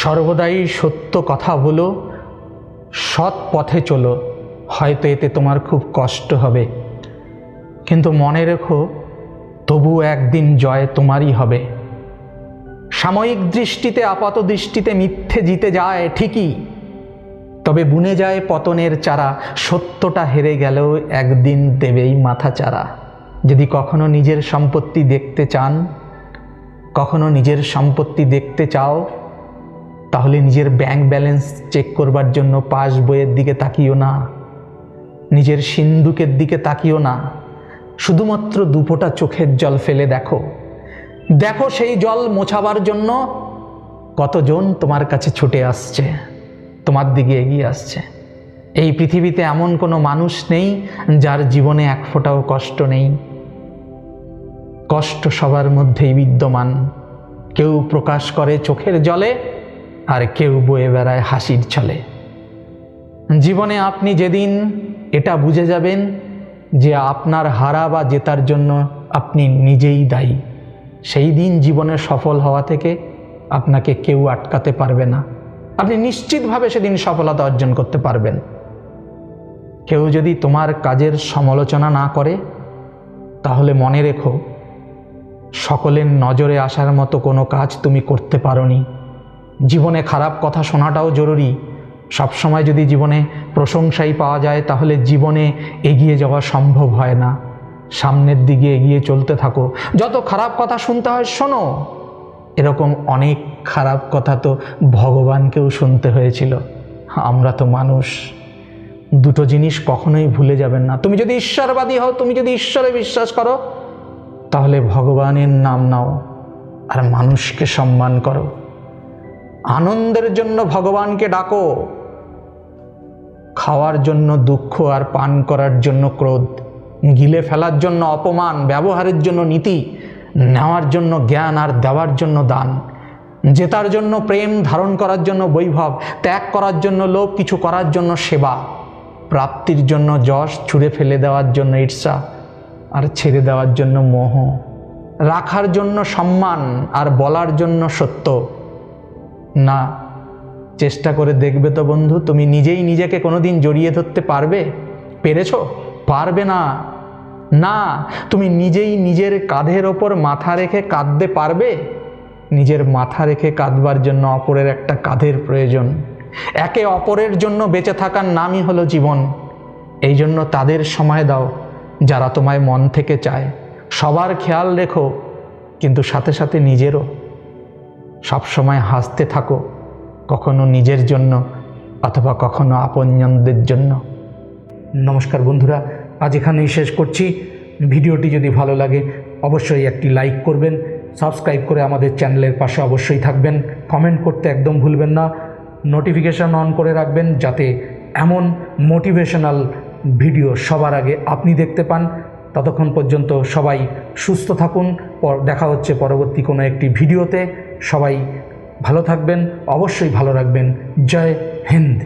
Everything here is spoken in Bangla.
সর্বদাই সত্য কথা বলো, সৎ পথে চলো। হয়তো এতে তোমার খুব কষ্ট হবে, কিন্তু মনে রেখো তবু একদিন জয় তোমারই হবে। সাময়িক দৃষ্টিতে, আপাত দৃষ্টিতে মিথ্যে জিতে যায় ঠিকই, তবে বুনে যায় পতনের চারা। সত্যটা হেরে গেলেও একদিন দেবেই মাথা চারা। যদি কখনো নিজের সম্পত্তি দেখতে চান, কখনো নিজের সম্পত্তি দেখতে চাও, তাহলে নিজের ব্যাংক ব্যালেন্স চেক করবার জন্য পাস বইয়ের দিকে তাকিও না, নিজের সিন্ধুকের দিকে তাকিও না। শুধুমাত্র দুপোটা চোখের জল ফেলে দেখো, দেখো সেই জল মোছাবার জন্য কতজন তোমার কাছে ছুটে আসছে, তোমার দিকে এগিয়ে আসছে। এই পৃথিবীতে এমন কোনো মানুষ নেই যার জীবনে এক ফোঁটাও কষ্ট নেই। কষ্ট সবার মধ্যেই বিদ্যমান। কেউ প্রকাশ করে চোখের জলে, আর কেউ বয়ে বেড়ায় হাসির ছলে। জীবনে আপনি যেদিন এটা বুঝে যাবেন যে আপনার হারা বা জেতার জন্য আপনি নিজেই দায়ী, সেই দিন জীবনে সফল হওয়া থেকে আপনাকে কেউ আটকাতে পারবে না। আপনি নিশ্চিতভাবে সেদিন সফলতা অর্জন করতে পারবেন। কেউ যদি তোমার কাজের সমালোচনা না করে, তাহলে মনে রেখো সকলের নজরে আসার মতো কোনো কাজ তুমি করতে পারোনি। জীবনে খারাপ কথা শোনাটাও জরুরি। সবসময় যদি জীবনে প্রশংসাই পাওয়া যায়, তাহলে জীবনে এগিয়ে যাওয়া সম্ভব হয় না। সামনের দিকে এগিয়ে চলতে থাকো। যত খারাপ কথা শুনতে হয় শোনো। এরকম অনেক খারাপ কথা তো ভগবানকেও শুনতে হয়েছিল। আমরা তো মানুষ। দুটো জিনিস কখনোই ভুলে যাবেন না। তুমি যদি ঈশ্বরবাদী হও, তুমি যদি ঈশ্বরে বিশ্বাস করো, তাহলে ভগবানের নাম নাও আর মানুষকে সম্মান করো। আনন্দের জন্য ভগবানকে ডাকো, খাওয়ার জন্য দুঃখ আর পান করার জন্য ক্রোধ, গিলে ফেলার জন্য অপমান, ব্যবহারের জন্য নীতি, নেওয়ার জন্য জ্ঞান আর দেওয়ার জন্য দান, জেতার জন্য প্রেম, ধারণ করার জন্য বৈভব, ত্যাগ করার জন্য লোভ, কিছু করার জন্য সেবা, প্রাপ্তির জন্য যশ, ছুঁড়ে ফেলে দেওয়ার জন্য ঈর্ষা আর ছেড়ে দেওয়ার জন্য মোহ, রাখার জন্য সম্মান আর বলার জন্য সত্য। না, চেষ্টা করে দেখবে তো বন্ধু, তুমি নিজেই নিজেকে কোনোদিন জড়িয়ে ধরতে পারবে? পেরেছো? পারবে না। না, তুমি নিজেই নিজের কাঁধের ওপর মাথা রেখে কাঁদতে পারবে? নিজের মাথা রেখে কাঁদবার জন্য অপরের একটা কাঁধের প্রয়োজন। একে অপরের জন্য বেঁচে থাকার নামই হলো জীবন। এই জন্য তাদের সময় দাও যারা তোমায় মন থেকে চায়। সবার খেয়াল রেখো, কিন্তু সাথে সাথে নিজেরও। সবসময় হাসতে থাকো, কখনো নিজের জন্য অথবা কখনো আপনজনদের জন্য। নমস্কার বন্ধুরা, আজ এখানেই শেষ করছি। ভিডিওটি যদি ভালো লাগে অবশ্যই একটি লাইক করবেন, সাবস্ক্রাইব করে আমাদের চ্যানেলের পাশে অবশ্যই থাকবেন, কমেন্ট করতে একদম ভুলবেন না, নোটিফিকেশান অন করে রাখবেন যাতে এমন মোটিভেশনাল ভিডিও সবার আগে আপনি দেখতে পান। ততক্ষণ পর্যন্ত সবাই সুস্থ থাকুন। দেখা হচ্ছে পরবর্তী কোনো একটি ভিডিওতে। সবাই ভালো থাকবেন, অবশ্যই ভালো রাখবেন। জয় হিন্দ।